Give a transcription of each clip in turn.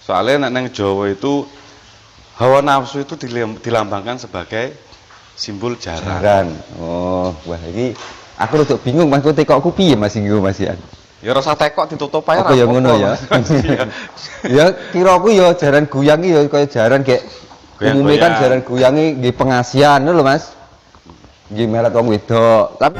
Soalnya neng Jawa itu hawa nafsu itu dilambangkan sebagai simbol jaran. Jaran. Oh, wah ini aku rada bingung Mas, kok tekokku piye Mas inggo Mas ya. Ya rasa tekok ditutup ae Apa ya ngono ya. Ya kiraku ya jaran guyang iki ya kaya jaran kayak umumnya kan jaran guyang iki nggih pengasihan lho Mas. Nggih melet wong wedok. Tapi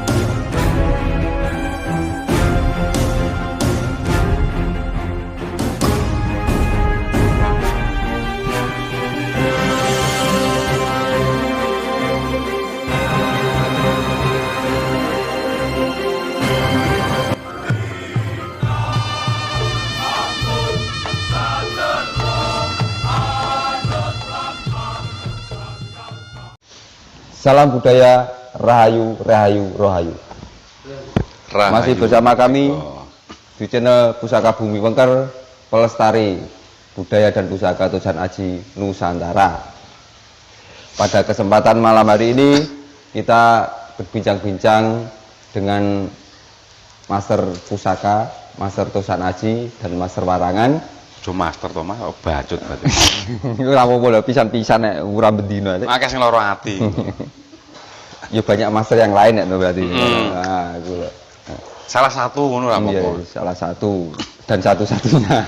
salam budaya, rahayu, rahayu, rohayu. Masih bersama kami di channel Pusaka Bumi Wengker, pelestari budaya dan pusaka Tosan Aji Nusantara. Pada kesempatan malam hari ini kita berbincang-bincang dengan Master Pusaka, Master Tosan Aji, dan Master Warangan. Cuma master to Mas, bacut berarti. Ora apa-apa lho, pisan-pisan nek ora bendina. Akeh sing lara ati. Ya banyak master yang lain ya berarti. Nah, itu loh. Salah satu ngono lah Iya, apa. salah satu dan satu-satunya.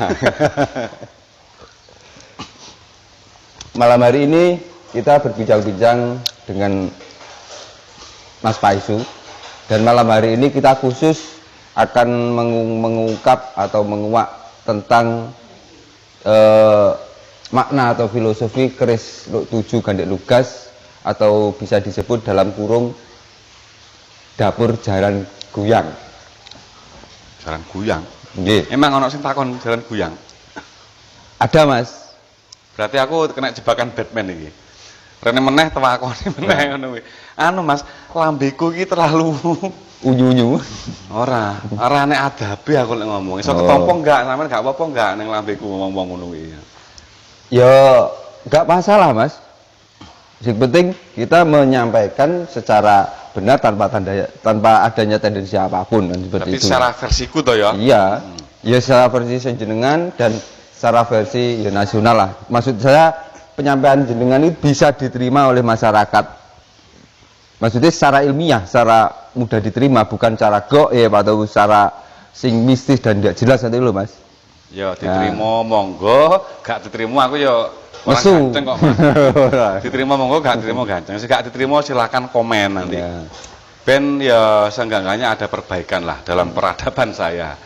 Malam hari ini kita berbincang-bincang dengan Mas Paisu, dan malam hari ini kita khusus akan mengungkap atau menguak tentang makna atau filosofi keris 7 gandek lugas, atau bisa disebut dalam kurung dapur jaran guyang. Jaran guyang. Nggih. Emang ono sing takon jaran guyang? Ada Mas. Berarti aku kena jebakan Batman iki. Rene meneh tewakone meneh ngono kuwi. Anu Mas, lambeku iki terlalu unyu-unyu. Ora nek adabe aku lek ngomong. Iso ketompo enggak? Sampeyan enggak apa-apa enggak ning lambeku ngomong ngono kuwi. Ya, enggak masalah, Mas. Yang penting kita menyampaikan secara benar tanpa adanya tendensi apapun kan, seperti tapi itu. Secara versiku toh ya? Iya. Ya secara versi jenengan dan secara versi ya nasional lah. Maksud saya penyampaian jenengan itu bisa diterima oleh masyarakat. Maksudnya secara ilmiah, secara mudah diterima, bukan cara goib atau secara sing mistis dan tidak jelas nanti loh Mas. Ya diterima monggo, gak diterima aku ya mesu ganteng kok Mas. Diterima monggo, gak diterima ganteng. Gak diterima silakan komen nanti. Ya. Ben ya seenggaknya ada perbaikan lah dalam peradaban saya.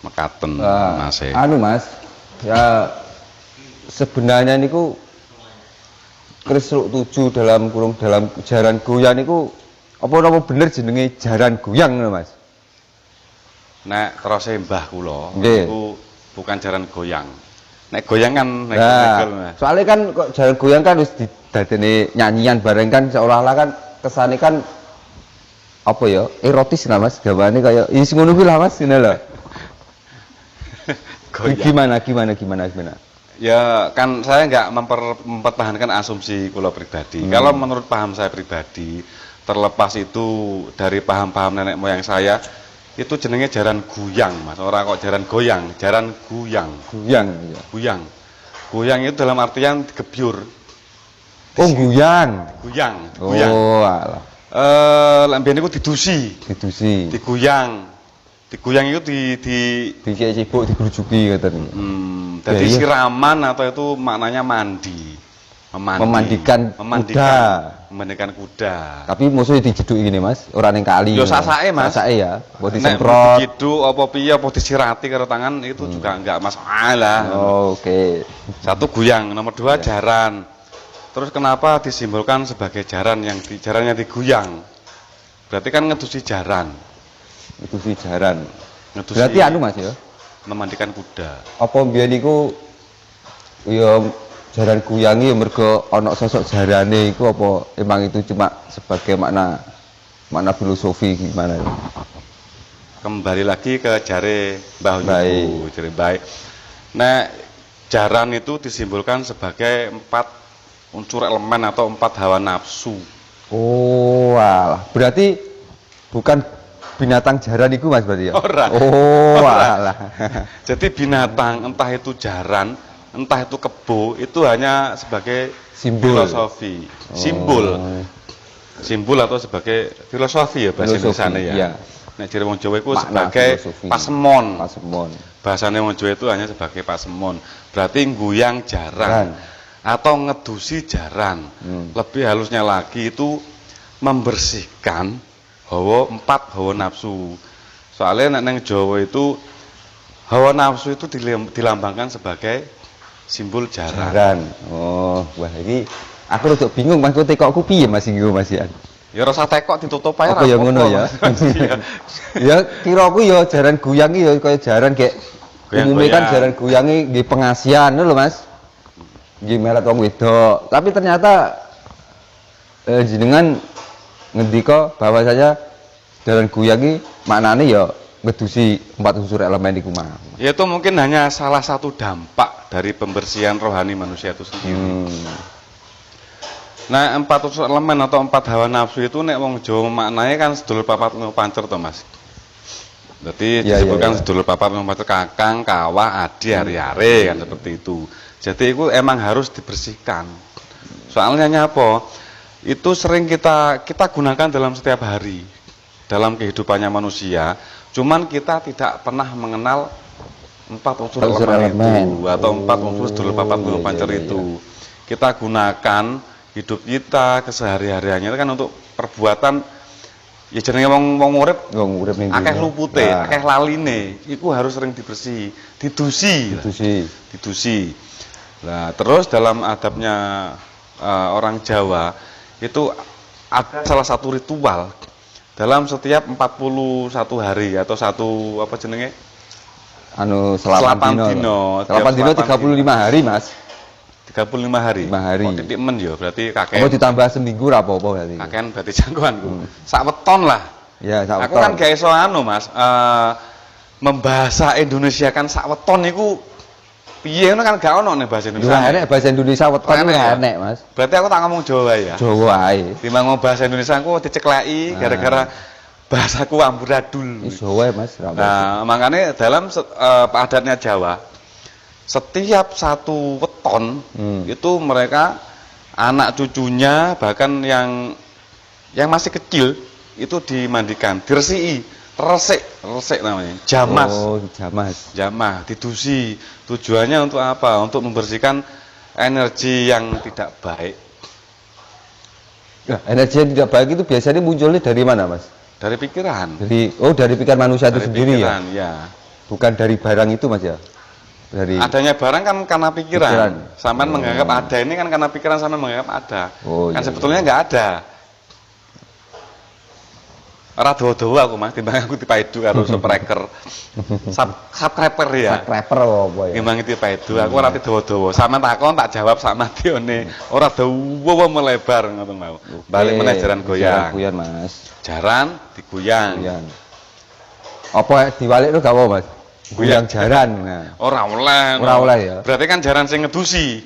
Mekaten Mas. Anu Mas, ya sebenarnya niku keris 7 dalam kurung dalam jaran goyang niku apa bener jenenge jaran goyang lho Mas? Nek terus mbah kula niku bukan jaran goyang. Nek goyang kan nah, soalnya kan kok jaran goyang kan harus didadeni nyanyian bareng kan, seolah-olah kan kesane kan apa ya erotis lah Mas, gawane kayak is ngono kuwi lah Mas ngene lho. Gimana? Ya kan saya nggak mempertahankan asumsi kula pribadi. Kalau menurut paham saya pribadi, terlepas itu dari paham-paham nenek moyang saya, itu jenenge jaran guyang Mas, ora kok jaran goyang, jaran guyang. Guyang itu dalam artian gebyur. Oh guyang. Oh alah. Lek mbiyen niku didusi. Diguyang itu kayak sibuk digrujuki katanya. Jadi siraman atau itu maknanya mandi. Memandikan kuda. Tapi maksudnya dijeduk gini Mas, orang yang kali. Yo sasake Mas. Sasake ya. Mau disemprot. Dijeduk apa piye apa disirati karo tangan itu juga enggak masalah. Oh, oke. Satu guyang, nomor 2 jaran. Terus kenapa disimbolkan sebagai jaran yang jarannya diguyang? Berarti kan ngedusi jaran. Berarti anu Mas ya, memandikan kuda. Apa mbiyen niku ya jaran guyangi ya mergo ana sosok jarane iku apa emang itu cuma sebagai makna filosofi gimana ya? Kembali lagi ke jare Mbah Yuku, jare baik. Nek jaran itu disimbolkan sebagai 4 unsur elemen atau 4 hawa nafsu. Oh, alah. Berarti bukan binatang jaran itu Mas berarti ya? Ora. Oh, Ora. alah. Jadi binatang entah itu jaran, entah itu kebo, itu hanya sebagai Simbol. filosofi, simbol. Simbol atau sebagai filosofi ya bahasa Filosofi, Indonesia ya. iya. Nek jare wong Jawa iku Makna sebagai filosofi. pasemon. Pasemon. Bahasane wong Jawa itu hanya sebagai pasemon. Berarti guyang jaran atau ngedusi jaran. Lebih halusnya lagi itu membersihkan hawa nafsu. Soalnya nek nang Jawa itu hawa nafsu itu dilambangkan sebagai simbol jaran. Jaran. Oh, wah ini aku rada bingung Mas kok tekokku piye Mas iki Mas ya. Ya rasa tekok ditutup ae. Apa ya ngono ya? Ya kiraku ya jaran guyang iki ya kaya jaran kayak umumnya kan jaran guyang iki nggih pengasihan lho Mas. Nggih melet wong wedok. Tapi ternyata jenengan ngendika bahwa saja jaran guyang iki maknane ya ngedusi 4 unsur elemen iku mah. Ya itu mungkin hanya salah satu dampak dari pembersihan rohani manusia itu sendiri. Nah, 4 unsur elemen atau 4 hawa nafsu itu nek wong Jawa maknanya kan sedulur papat lima pancer to, Mas. Jadi disebutkan sedulur papat lima pancer kakang, kawah, adi, ari-ari kan seperti itu. Jadi itu emang harus dibersihkan. Soalnya apa? Itu sering kita gunakan dalam setiap hari dalam kehidupannya manusia. Cuman kita tidak pernah mengenal 4 unsur elemen itu atau 4 unsur sedulur papat lima pancer itu. Kita gunakan hidup kita kesehari-hariannya itu kan untuk perbuatan ya jenenge wong urip ning akeh lupute, akeh laline, iku harus sering didusi. Nah, terus dalam adabnya orang Jawa itu ada salah satu ritual dalam setiap 41 hari atau satu apa jenenge? Selapan dino 35 hari, Mas. 35 hari. 5 hari. Oh, titik men ya, berarti kakek. Apa ditambah seminggu ra apa-apa berarti. Kakean berarti jangkauanku. Sak weton lah. Ya, sak Aku kan gak iso Mas, membahasa Indonesia kan sak weton niku piye ngono kan gak ono nek bahasa Indonesia. Lah enek bahasa Indonesia weton ora enek, Mas. Berarti aku tak ngomong Jawa ya. Jawa ae. Timbang ngomong bahasa Indonesia aku dicekleki gara-gara bahasaku amburadul. Jawa Mas. Nah, makanya dalam adatnya Jawa setiap satu weton itu mereka anak cucunya bahkan yang masih kecil itu dimandikan, diresiki, resik namanya, jamas. Oh, jamah, didusi. Tujuannya untuk apa? Untuk membersihkan energi yang tidak baik. Nah, energi yang tidak baik itu biasanya munculnya dari mana, Mas? Dari pikiran. Dari pikiran manusia itu sendiri pikiran, ya? Bukan dari barang itu, Mas ya? Adanya barang kan karena pikiran. Sampean menganggap ada ini kan karena pikiran sampean menganggap ada. Kan sebetulnya nggak ada. Ora dawa-dawa aku Mas, timbang aku dipaidu karo subscriber. Subscriber ya. Subscriber apa ya? Timbang dipaidu aku ora dawa-dawa. Sampean takon tak jawab sak matione. Ora dawa melebar ngoten mau. Balik meneh jaran goyang. Goyang, Mas. Jaran digoyang. Apa diwalik lu gak apa, Mas? Goyang jaran. Nah. Ora oleh ya. Berarti kan jaran sing ngedusi.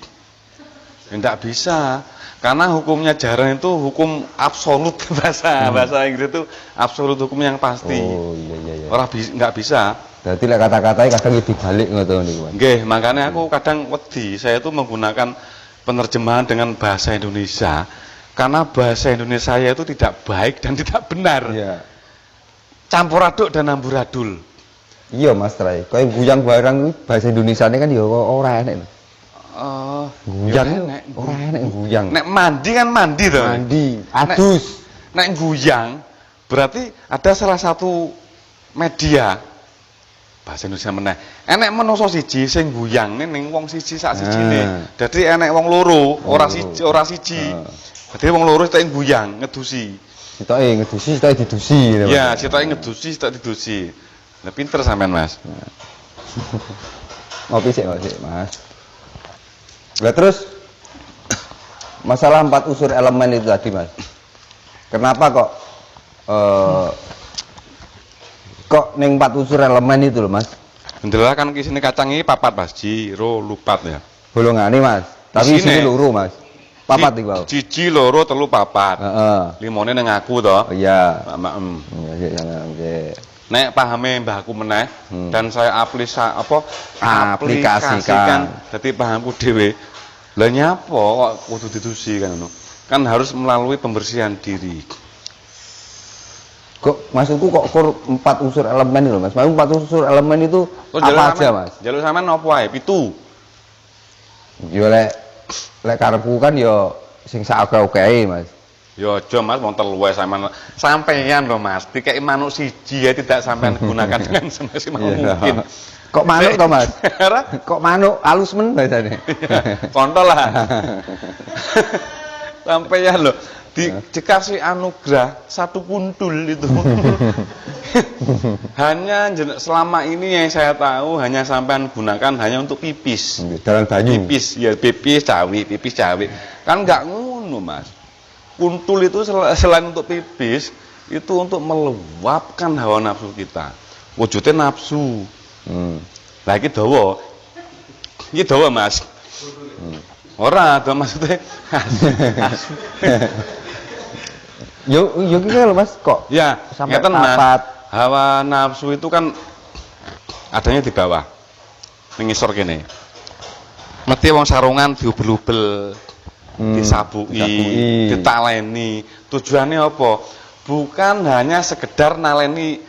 Enggak bisa. Karena hukumnya jaran itu hukum absolut bahasa Inggris itu absolut hukum yang pasti. Oh iya. Ora enggak bisa. Berarti lek kata-katanya kadang dibalik ngoten niku, Mas. Nggih, makanya aku kadang wedi saya itu menggunakan penerjemahan dengan bahasa Indonesia karena bahasa Indonesia saya itu tidak baik dan tidak benar. Iya. Campur aduk dan amburadul. Iya Mas Trai, kaya guyang barang bahasa Indonesia ini kan ya ora enek. Guyang ora enek guyang. Nek mandi kan mandi to. Mandi, adus. Nek guyang berarti ada salah satu media bahasa Indonesia meneh. Enek menungso siji sing guyangne ning wong siji sak sijine. Dadi enek wong loro, ora siji. Dadi wong loro sing guyang, ngedusi. Sitoke ngedusi, sitoke didusi. Iya, sitoke ngedusi, sitoke didusi. Nah, pinter sampean Mas. Ngopi sik, Mas. Lah terus masalah 4 unsur elemen itu tadi, Mas. Kenapa kok ning 4 unsur elemen itu loh, Mas? Ndelok kan kisine kacang iki papat, Mas. Jiro lupat ya. Bolongane, Mas. Tapi sini loro, Mas. Papat iku wae. Siji, loro, telu, papat. Heeh. Limone ning aku to. Oh iya. Heeh. Iya. Nek pahame mbahku meneh dan saya Aplikasikan. dadi pahamku dhewe. Lah nyapa kok kudu didusi kan ngono. Kan harus melalui pembersihan diri. Kok maksudku kok 4 unsur elemen lho Mas. Maksud 4 unsur elemen itu apa aja Mas? Jaluk sampean opo ae? 7. Yo lek karepku kan yo sing sak-oke-okehe Mas. Ya aja Mas, wong telu wae sampean lho Mas. Dikeki manuk siji ya tidak sampean gunakan dengan semaksimal mungkin. Kok manuk to Mas? Kok manuk halus men biasane. Kontol lah. Sampean lho dikasih anugerah 1 kuntul itu. Hanya selama ini yang saya tahu hanya sampean gunakan hanya untuk pipis. Dalam banyu. Pipis, ya pipis cawi. Kan enggak ngono Mas. Kuntul itu selain untuk pipis, itu untuk meluapkan hawa nafsu kita. Wujudnya nafsu. Lah iki dawa. Iki dawa Mas. Ora, dawa maksudnya. Yo iki lho Mas, kok Ya, sampai ngeten Mas. papat. Hawa nafsu itu kan adanya di bawah. Ning ngisor kene. Mesti wong sarungan diubel-ubel, disabuki, ditaleni. Tujuannya apa? Bukan hanya sekedar naleni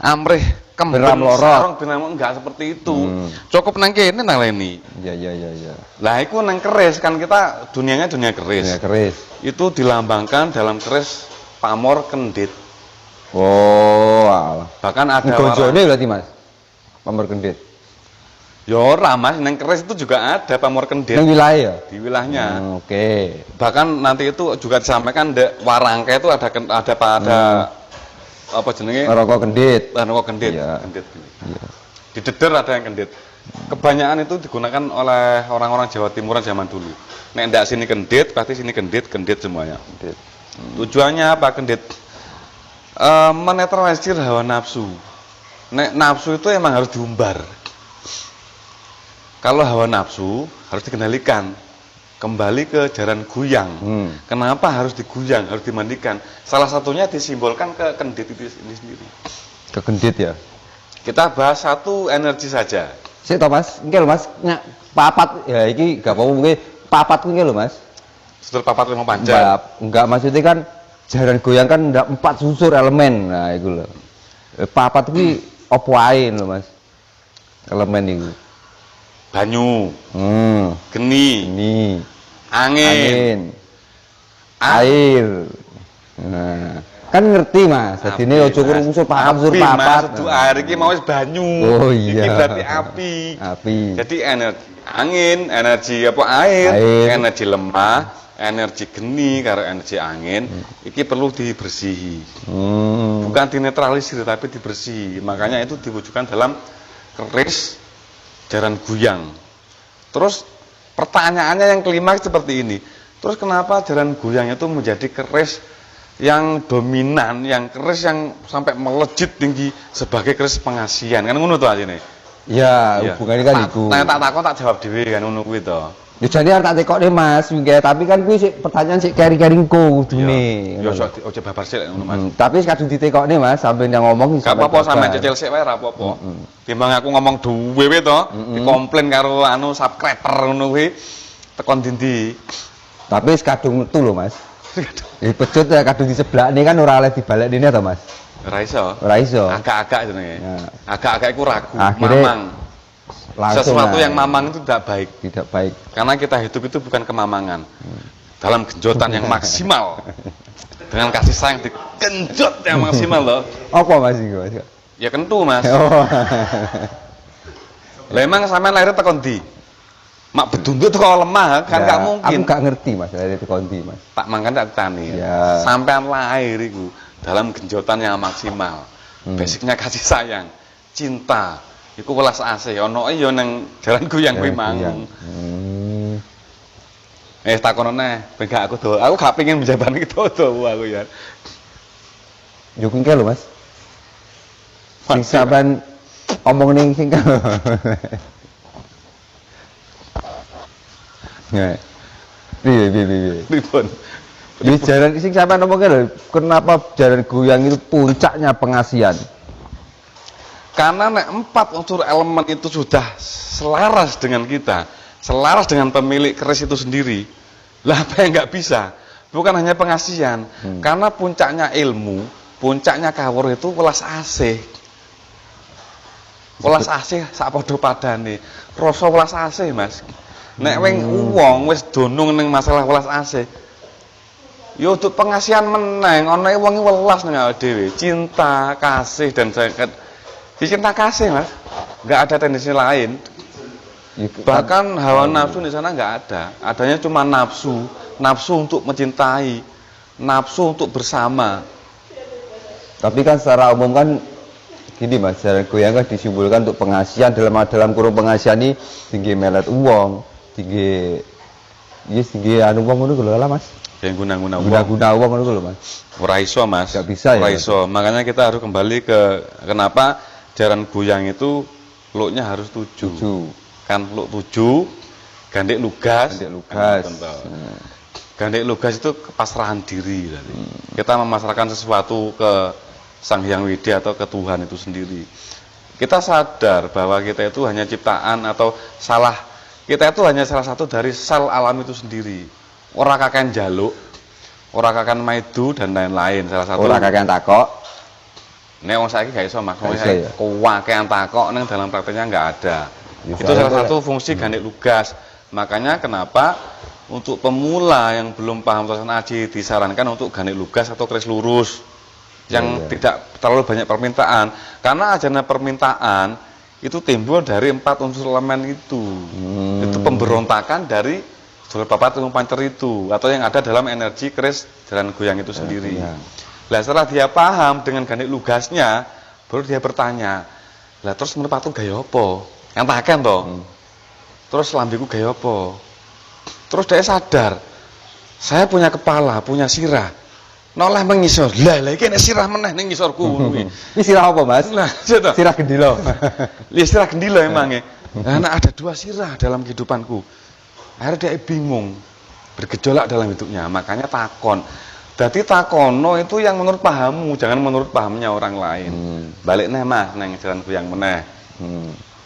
amrih kemben sarung enggak seperti itu. Cukup nang kene naleni. Iya. Lah iku nang keris kan kita dunianya dunia keris. Dunia keris. Itu dilambangkan dalam keris pamor kendit. Oh, alah. Bahkan ada Gojone berarti Mas. Pamor kendit. Ya ora Mas, nang keris itu juga ada pamor kendit. Nang wilayah ya? Di wilayahnya. Oke. Bahkan nanti itu juga disampaikan warangka itu ada pada apa jenenge? Rokok kendit. Rokok kendit. Iya. Kendit. Iya. Di deder ada yang kendit. Kebanyakan itu digunakan oleh orang-orang Jawa Timuran zaman dulu. Nek ndak sini kendit, pasti sini kendit semuanya. Kendit. Tujuannya apa kendit? Menetralisir hawa nafsu. Nek nafsu itu emang harus diumbar. Kalau hawa nafsu harus dikendalikan, kembali ke jaran guyang. Kenapa harus diguyang, harus dimandikan? Salah satunya disimbolkan ke kendit itu sendiri. Ke kendit ya? Kita bahas satu energi saja. Sik to Mas, iki lho Mas, papat ya iki gak apa-apa mungkin papat kuwi lho Mas. Setel papat lima panjang. Enggak maksudnya kan jaran goyang kan ndak 4 unsur elemen. Nah, iku lho. Papat kuwi apa wae lho Mas? Elemen iku. Banyu, geni, angin, air. Nah, kan ngerti Mas. Dadine aja unsur papat unsur papat. Maksud air iki mau wis banyu. Oh iya. Iki berarti api. Api. Jadi energi angin, energi apa air, energi lemah, energi geni karo energi angin iki perlu dibersihi. Bukan dinetralisir tapi dibersihi. Makanya itu diwujudkan dalam keris jaran guyang. Terus pertanyaannya yang kelima seperti ini. Terus kenapa jaran guyang itu menjadi keris yang dominan, yang keris yang sampai melejit tinggi sebagai keris pengasihan? Kan ngono to asine. Ya, hubungannya kan iku. Nah, tak takon tak jawab dhewe kan ngono kuwi to. Ya jane arep tak tekokne Mas, nggih, tapi kan kuwi sik pertanyaan sik keri-keringku kudune. Ya ojo babar sik ngono Mas. Tapi kadung ditekokne Mas, sampeyan yang ngomong gak apa-apa sampean cecil sik wae ora apa-apa. Timbang aku ngomong dhewe to, dikomplain karo subscriber ngono kuwi tekon ndi. Tapi wis kadung metu lho Mas. Pecut ya kadung di sebelahne kan ora oleh dibalekne to Mas. Ora iso. Ora iso. Agak-agak jenenge. Agak-agak iku ragu, mamang. Sesuatu yang mamang itu tidak baik. Tidak baik. Karena kita hidup itu bukan kemamangan. Dalam genjotan yang maksimal. Dengan kasih sayang digenjot yang maksimal loh. Apa Mas iku Mas? Ya kentu Mas. Oh. Lah emang sampean lahir teko ndi? Mak bedundut kok lemah kan gak mungkin. Aku gak ngerti Mas, lahir teko ndi Mas. Pak mangkan tak tani. Ya. Sampean lahir iku dalam genjotan yang maksimal. Basicnya kasih sayang, cinta. Iku welas asih ana ya nang jalan guyang kuwi mang. Takono neh, ben gak aku do. Aku gak pengen menjabani do aku ya. Yo kuwi lho Mas. Sing sampean omong ning sing Piye. Pripun? Ini jaran sing sampean ngomongke lho, kenapa jaran goyang itu puncaknya pengasihan? Karena nek 4 unsur elemen itu sudah selaras dengan kita, selaras dengan pemilik keris itu sendiri. Lah apa yang nggak bisa? Bukan hanya pengasihan, karena puncaknya ilmu, puncaknya kawur itu welas asih. Welas asih sak padha padane. Rasa welas asih, Mas. Nek wing wong wis dunung ning masalah welas asih, yo untuk pengasihan meneng, ana wong welas ning awake dhewe, cinta, kasih dan seket. Cinta kasih, Mas. Enggak ada tendensi lain. Bahkan hawa nafsu di sana enggak ada. Adanya cuma nafsu, nafsu untuk mencintai, nafsu untuk bersama. Tapi kan secara umum kan gini Mas, jaran goyang kan disimbolkan untuk pengasihan, dalam kurung pengasihan ini tinggi melet uang, tinggi anu uang ngono lho lah Mas. Yang guna-guna uang. Guna-guna uang ngono lho Mas. Ora iso, Mas. Enggak bisa ya. Ora iso. Makanya kita harus kembali ke kenapa jaran goyang itu luknya harus 7. Kan luk 7, gandek lugas. Gandek lugas itu kepasrahan diri tadi. Kita memasrahkan sesuatu ke Sang Hyang Widi atau ke Tuhan itu sendiri. Kita sadar bahwa kita itu hanya ciptaan atau kita itu hanya salah satu dari sel alam itu sendiri. Ora kakean jaluk, ora kakean maidu dan lain-lain. Salah satu ora kakean takok. Nek wong saiki gak iso Mas, wong saiki kakean takok ning dalam prakteknya enggak ada. Ya, itu salah satu fungsi gandek lugas. Makanya kenapa untuk pemula yang belum paham suasana aji disarankan untuk gandek lugas atau keris lurus yang tidak terlalu banyak permintaan, karena ajana permintaan itu timbul dari 4 unsur elemen itu. Itu pemberontakan dari Dulur Papat Tumung Pancer itu, atau yang ada dalam energi keris jaran goyang itu sendiri. Lah setelah dia paham dengan gandek lugasnya, baru dia bertanya, lah terus menurut Patu gaya apa? Yang taken toh. Terus lambiku gaya apa? Terus dia sadar, saya punya kepala, punya sirah. Noleh mengisor. Lah iki nek sirah meneh ning ngisorku kuwi. Ini sirah apa, Mas? Nah, sirah gendilo. Sirah gendilo emangnya. Karena ada 2 sirah dalam kehidupanku. Akhirnya dia bingung, bergejolak dalam hidupnya. Makanya takon. Jadi takono itu yang menurut pahammu, jangan menurut pahamnya orang lain. Balik neh Mas nang jalan goyang meneh.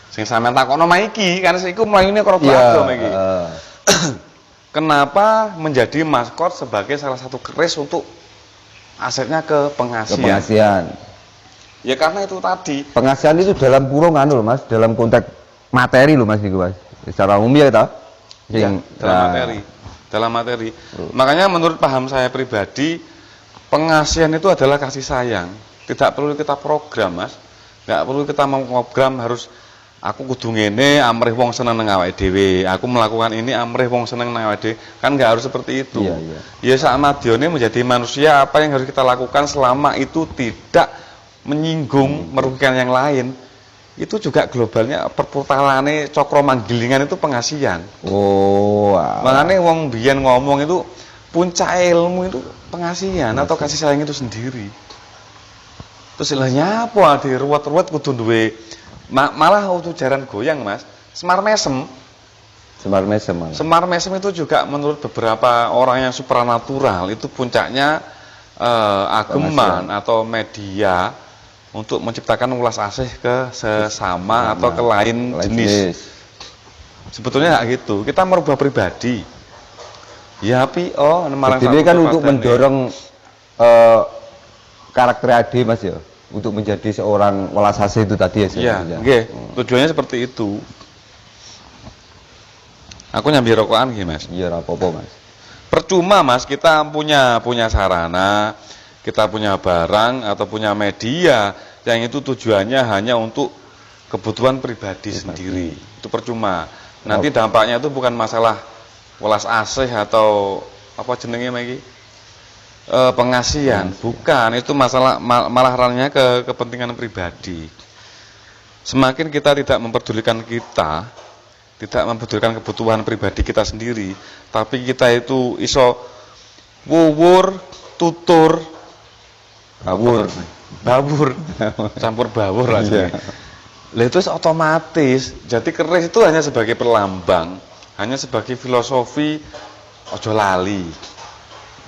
Sing sampean takono maiki, karena iku mlayune karo Prabu iki. Kenapa menjadi maskot sebagai salah satu keris untuk asetnya ke pengasihan? Ya karena itu tadi. Pengasihan itu dalam kurung anu loh Mas, dalam konteks materi loh Mas itu Mas. Secara umum ya kita. Yang dalam materi. Makanya menurut paham saya pribadi, pengasihan itu adalah kasih sayang. Tidak perlu kita program, Mas. Enggak perlu kita mengogram harus aku kudu ngene amrih wong seneng nang awake dhewe. Aku melakukan ini amrih wong seneng nang awake dhewe. Kan enggak harus seperti itu. Ya sakmadione menjadi manusia, apa yang harus kita lakukan selama itu tidak menyinggung, merugikan yang lain. Itu juga globalnya perputalannya cokro manggilingan itu pengasihan. Makanya wong biyen ngomong itu puncak ilmu itu pengasihan atau kasih sayang itu sendiri. Terus istilahnya apa di ruwet-ruwet kudu duwe malah untuk jaran goyang Mas, Semar Mesem. Semar Mesem itu juga menurut beberapa orang yang supranatural itu puncaknya ageman atau media untuk menciptakan ulas asih ke sesama atau ke lain jenis. Sebetulnya enggak gitu. Kita merubah pribadi. Ya jadi kan untuk mendorong karakter Ade Mas ya, untuk menjadi seorang welas asih itu tadi ya. Iya, nggih. Tujuannya seperti itu. Aku nyambi rokokan nggih Mas. Iya, ora apa-apa Mas. Percuma Mas, kita punya sarana, kita punya barang atau punya media yang itu tujuannya hanya untuk kebutuhan pribadi sendiri. Itu percuma. Nanti dampaknya itu bukan masalah welas asih atau apa jenenge lagi? Pengasihan, bukan. Itu masalah malah ranahnya ke kepentingan pribadi. Semakin kita tidak memperdulikan tidak memperdulikan kebutuhan pribadi kita sendiri, tapi kita itu iso wuwur, tutur, bawur, campur bawur aja. Lah itu otomatis. Jadi keris itu hanya sebagai pelambang, hanya sebagai filosofi ojo lali.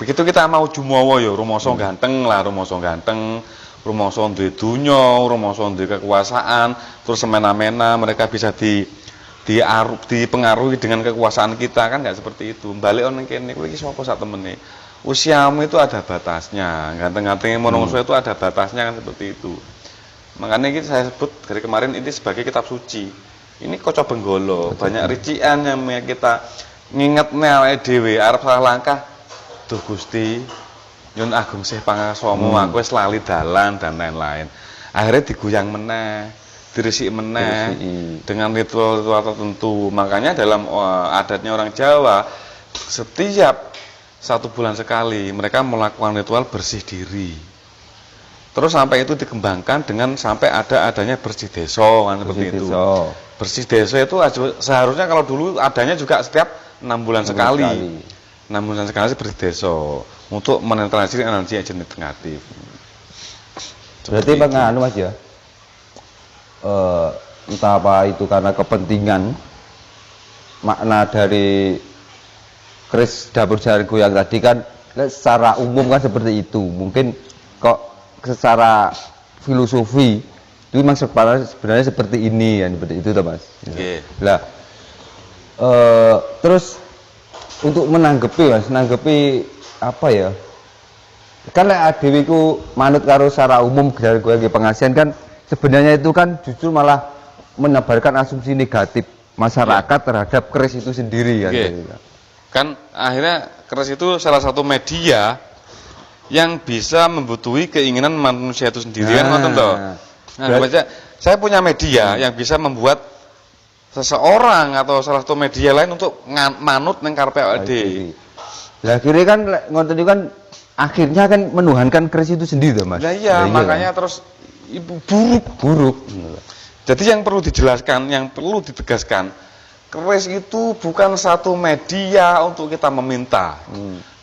Begitu kita mau jumawa ya rumoso ganteng lah, rumoso ganteng, rumoso duwe donya, rumoso duwe kekuasaan, terus semena-mena mereka bisa dipengaruhi dengan kekuasaan kita, kan nggak seperti itu. Balik on kene kowe iki sapa sak temene. Usiamu itu ada batasnya, ganteng-gantengnya menungso itu ada batasnya, kan seperti itu. Makanya ini saya sebut dari kemarin ini sebagai kitab suci. Ini Kocok Benggolo, banyak rician yang kita ngingetnya awake dhewe arep salah langkah. Duh Gusti, nyun agung sih pangasomo, aku wis lali dalan dan lain-lain. Akhirnya digoyang meneh, diresiki meneh dengan ritual-ritual tertentu. Makanya dalam adatnya orang Jawa, setiap 1 bulan sekali mereka melakukan ritual bersih diri. Terus sampai itu dikembangkan dengan sampai adanya bersih deso, kan seperti itu. Bersih deso itu seharusnya kalau dulu adanya juga setiap 6 bulan sekali. 6 bulan sekali bersih deso untuk menetralisir energi negatif. Berarti penganu Mas ya, entah apa itu karena kepentingan, makna dari keris dapur jaran goyang tadi kan secara umum kan seperti itu. Mungkin kok secara filosofi itu memang sebenarnya seperti ini, ya seperti itu toh Mas. Okay. Lah, terus untuk menanggapi apa ya? Kan lek dhewe iku manut karo secara umum dari gue pengasihan kan sebenarnya itu kan justru malah menebarkan asumsi negatif masyarakat terhadap keris itu sendiri kan. Kan akhirnya keris itu salah satu media yang bisa membutuhi keinginan manusia itu sendiri, kan ngoten toh. Nah, saya punya media yang bisa membuat seseorang atau salah satu media lain untuk manut neng karepe awake dhewe. Lah akhirnya kan ngoten itu kan akhirnya kan menuhankan keris itu sendiri toh Mas. Lah iya, makanya kan? Terus buruk. Jadi yang perlu dijelaskan, yang perlu ditegaskan, keris itu bukan satu media untuk kita meminta.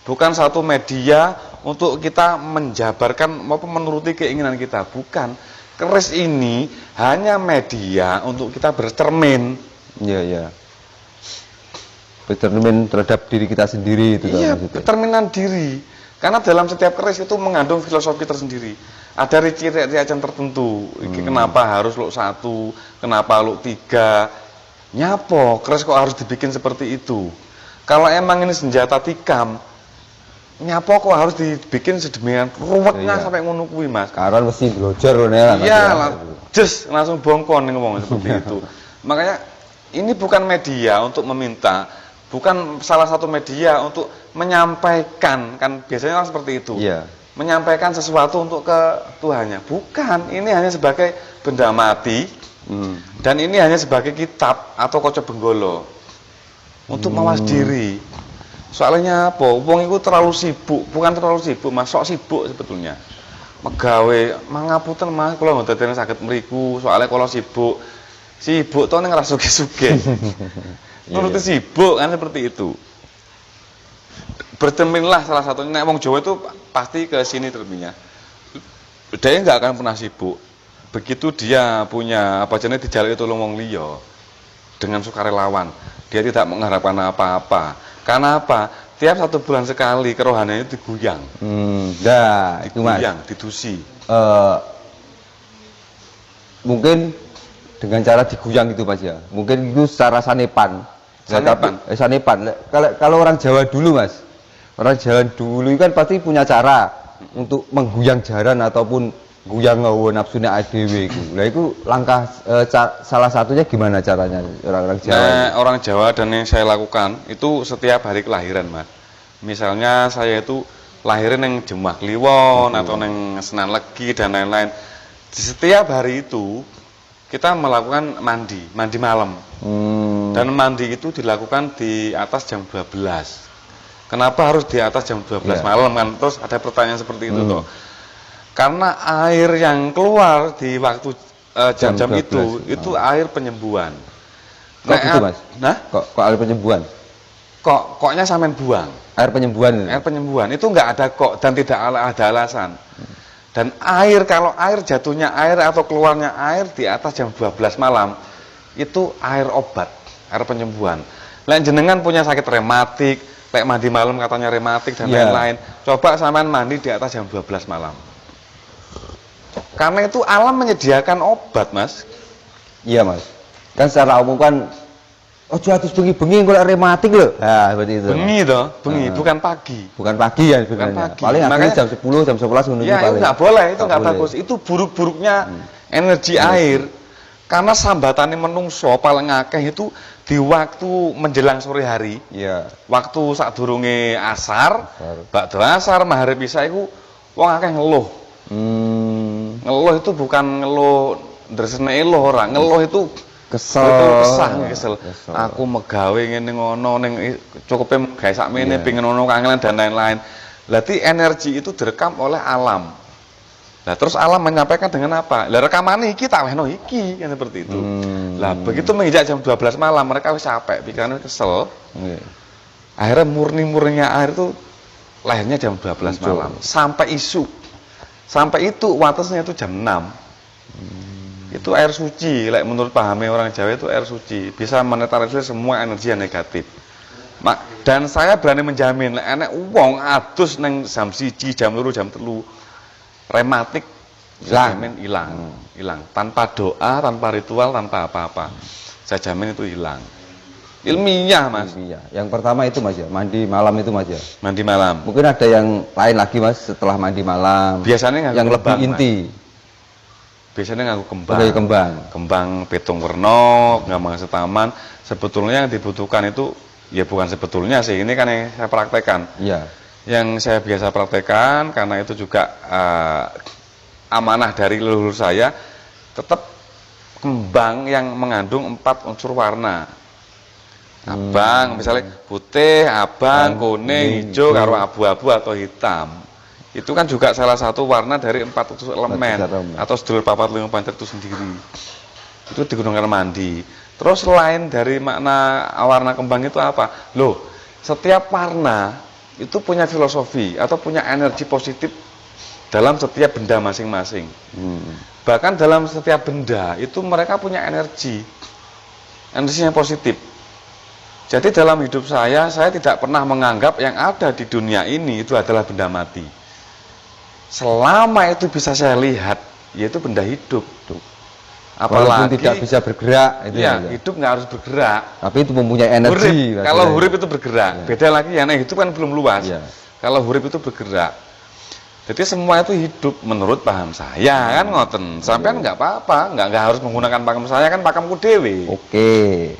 Bukan satu media untuk kita menjabarkan maupun menuruti keinginan kita, bukan. Keris ini hanya media untuk kita bercermin. Iya. Bercermin terhadap diri kita sendiri itu. Iya, bercerminan diri. Karena dalam setiap keris itu mengandung filosofi tersendiri. Ada rician tertentu. Kenapa harus luk 1, kenapa luk 3? Nyapo, keris kok harus dibikin seperti itu? Kalau emang ini senjata tikam, nyapo kok harus dibikin sedemikian ruwetnya sampai ngono kuwi Mas. Karena mesti blojor ya. Iya, langsung bongkon ngomong seperti itu. Makanya ini bukan media untuk meminta, bukan salah satu media untuk menyampaikan, kan biasanya kan seperti itu. Iya. Menyampaikan sesuatu untuk ke Tuhannya. Bukan, ini hanya sebagai benda mati. Dan ini hanya sebagai kitab atau Kocok Benggolo untuk mawas diri. Soalnya apa? Wong itu terlalu sibuk, bukan terlalu sibuk, Mas, sok sibuk sebetulnya. Megawe, mangapunten Mas, kula mboten saged mriku, soalnya kalau sibuk to ning rasuke-suke. Nuruti sibuk kan seperti itu. Bercerminlah salah satunya, nek wong Jawa itu pasti ke sini terminnya. Dia enggak akan pernah sibuk. Begitu dia punya apa jenis dijaluk tolong wong liya dengan sukarelawan, dia tidak mengharapkan apa-apa. Karena apa? Tiap 1 bulan sekali kerohaniannya itu diguyang. Itu Mas. Diguyang, didusi. Mungkin dengan cara diguyang itu Mas ya. Mungkin itu secara sanepan. Sanepan. Kalau orang Jawa dulu Mas, orang Jawa dulu kan pasti punya cara untuk mengguyang jaran ataupun guyang ngawa nafsune dhewe iku. Lah iku langkah salah satunya gimana caranya orang-orang Jawa? Nah, orang Jawa dan yang saya lakukan itu setiap hari kelahiran, Mas. Misalnya saya itu lahirin yang Jemah Kliwon atau yang Senan Legi dan lain-lain. Di setiap hari itu kita melakukan mandi malam. Dan mandi itu dilakukan di atas jam 12. Kenapa harus di atas jam 12 malam kan? Terus ada pertanyaan seperti itu toh. Karena air yang keluar di waktu jam-jam itu air penyembuhan. Kok gitu Mas? Nah? Kok air penyembuhan? Koknya sampean buang. Air penyembuhan. Air penyembuhan itu enggak ada kok dan tidak ada alasan. Dan air, kalau air jatuhnya air atau keluarnya air di atas jam 12 malam itu air obat, air penyembuhan. Lain jenengan punya sakit rematik, Lek mandi malam katanya rematik dan Iya. lain-lain. Coba sampean mandi di atas jam 12 malam. Karena itu alam menyediakan obat, Mas. Iya, Mas. Kan secara umum kan ojo atus bengi-bengi kok rematik lho. Nah, seperti itu. Bengi toh, bengi Ah. bukan pagi. Bukan pagi ya sebenarnya. pagi. Paling akhirnya Makanya- jam 10, jam 11 ngono Ya, itu paling. nggak boleh, itu nggak boleh. bagus. Itu buruk-buruknya energi air. Karena sambatannya menungso paling akeh itu di waktu menjelang sore hari. Iya. Waktu sadurunge asar, Asar. bakda asar, maghrib isya iku wong akeh ngeluh. Ngeluh itu bukan ngeluh ndresene eluh ora, ngeluh itu Kesel. betul kesel. Kesel. Aku megawe ngene ngono ning cukupe gawe sakmene Iya. pengen ngono kangelan dan lain-lain. Berarti energi itu direkam oleh alam. Nah, terus alam menyampaikan dengan apa? Lah rekaman iki tak wehno iki kan seperti itu. Lah begitu menginjak jam 12 malam mereka wis capek, pikirannya kesel. Iya. Akhirnya murni-murninya air itu lahirnya jam 12 Muncul. malam sampai isu. Sampai itu watasnya itu jam 6. Itu air suci, menurut pahamnya orang Jawa itu air suci, bisa menetralisir semua energi yang negatif. Dan saya berani menjamin, enek wong adus neng jam 1, jam 2, jam 3 rematik hilang tanpa doa, tanpa ritual, tanpa apa-apa. Saya jamin itu hilang. Ilmiah, Mas. Iya. Yang pertama itu Mas ya, mandi malam itu Mas ya. Mandi malam. Mungkin ada yang lain lagi Mas setelah mandi malam. Biasanya nganggo yang lebih kembang, inti. Biasanya nganggo kembang. Udah kembang. Kembang petung werna, kembang setaman. Sebetulnya yang dibutuhkan itu ya bukan sebetulnya sih, ini kan yang saya praktekkan. Iya. Yang saya biasa praktekkan karena itu juga amanah dari leluhur saya, tetap kembang yang mengandung 4 unsur warna. Abang, misalnya putih, abang, kuning, hijau, karo abu-abu atau hitam. Itu kan juga salah satu warna dari 4 unsur elemen atau sedulur papat lima pancer itu sendiri. Itu digunakan mandi. Terus selain dari makna warna kembang itu apa? Loh, setiap warna itu punya filosofi atau punya energi positif dalam setiap benda masing-masing. Bahkan dalam setiap benda itu mereka punya energinya positif. Jadi dalam hidup saya tidak pernah menganggap yang ada di dunia ini itu adalah benda mati. Selama itu bisa saya lihat, yaitu benda hidup. Walaupun Apalagi tidak bisa bergerak itu ya, ya. hidup nggak harus bergerak. Tapi itu mempunyai energi. Hurip, kalau hurip itu bergerak, beda lagi yang hidup kan belum luas. Iya. Kalau hurip itu bergerak. Jadi semua itu hidup menurut paham saya kan ngoten. Sampean nggak apa-apa, nggak harus menggunakan paham saya kan pahamku dewe. Oke.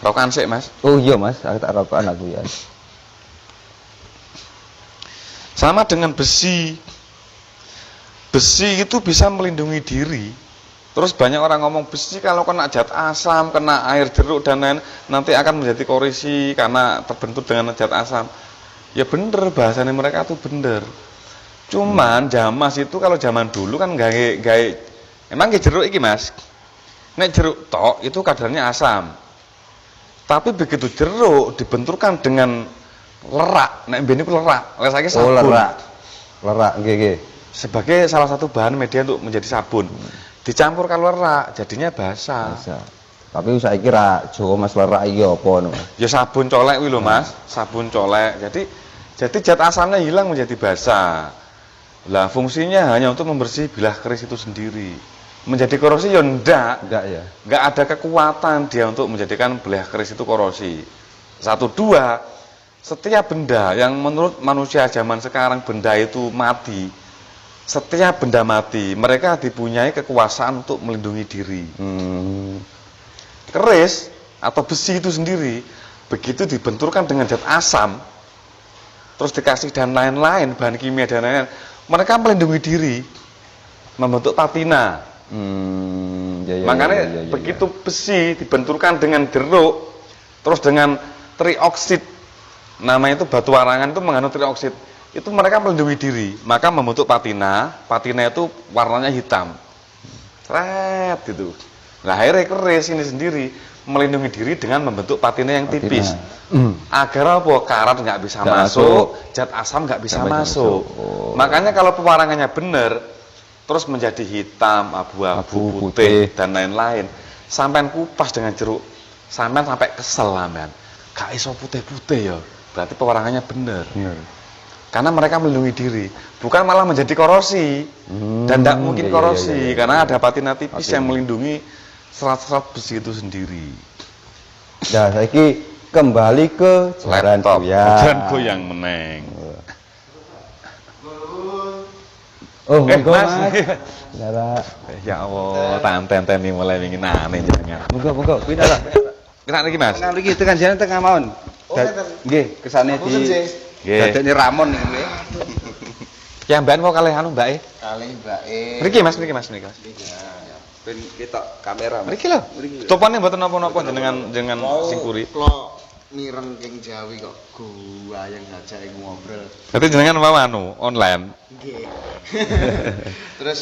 Rokan sik, Mas. Oh iya Mas, aku tak rokokan aku ya. Sama dengan besi. Besi itu bisa melindungi diri. Terus banyak orang ngomong besi kalau kena zat asam, kena air jeruk dan lain nanti akan menjadi korisi karena terbentuk dengan zat asam. Ya bener, bahasanya mereka tuh bener. Cuman jamas itu kalau zaman dulu kan gawe emang ke jeruk iki Mas. Nek jeruk tok itu kadarnya asam. Tapi begitu jeruk dibenturkan dengan lerak, nek mbene iku lerak, lek saiki sabun. Oh lerak. Lerak nggih. Sebagai salah satu bahan media untuk menjadi sabun. Dicampur kalau lerak jadinya basah. Bisa. Tapi saya kira Jawa Mas lerak iki apa no? Ya sabun colek kuwi lho Mas, sabun colek. Jadi zat asamnya hilang menjadi basah. Lah fungsinya hanya untuk membersih bilah keris itu sendiri. Menjadi korosi ya enggak ya. Enggak ada kekuatan dia untuk menjadikan bilah keris itu korosi. 1, 2, setiap benda yang menurut manusia zaman sekarang benda itu mati. Setiap benda mati, mereka dipunyai kekuasaan untuk melindungi diri. Keris atau besi itu sendiri, begitu dibenturkan dengan zat asam, terus dikasih dan lain-lain, bahan kimia dan lain-lain, mereka melindungi diri, membentuk patina. Makanya begitu besi dibenturkan dengan jeruk, terus dengan trioksid, namanya itu batu warangan itu mengandung trioksid. Itu mereka melindungi diri, maka membentuk patina. Patina itu warnanya hitam, red gitu. Nah akhirnya keris ini sendiri melindungi diri dengan membentuk patina yang tipis. Agar apa? Karat nggak bisa masuk, zat asam nggak bisa masuk. Makanya kalau pewarangannya benar, terus menjadi hitam, abu-abu, putih dan lain-lain. Sampai kupas dengan jeruk, sampai kesel sampean. gak iso putih-putih ya. Berarti pewarangannya bener. Bener. Karena mereka melindungi diri, bukan malah menjadi korosi. Dan tidak mungkin Iya, korosi iya, iya, karena ada patina tipis yang Patina. melindungi serat-serat besi itu sendiri. Nah, saiki kembali ke jaran Laptop, goyang. jaran goyang meneng. Oh, monggo Mas. Mas. Nara. Ya Allah, tanten-tanten ini mulai ingin aneh jenengan. Monggo, kuwi nara. Kena lagi Mas. Tengah mriki tekan jalan tengah mawon. Nggih, kesane di Nggih. dadekne Ramon niku nggih. Ya Mbak mau kalih anu Mbak Kalih mbake. Mriki Mas. Ben ketok kamera. Mas. Mriki lho. Topane mboten napa-napa jenengan sing kuri. Klo mireng king Jawi kok gua yang ngajak ngobrol. Berarti jenengan mau anu online. Nggih. Terus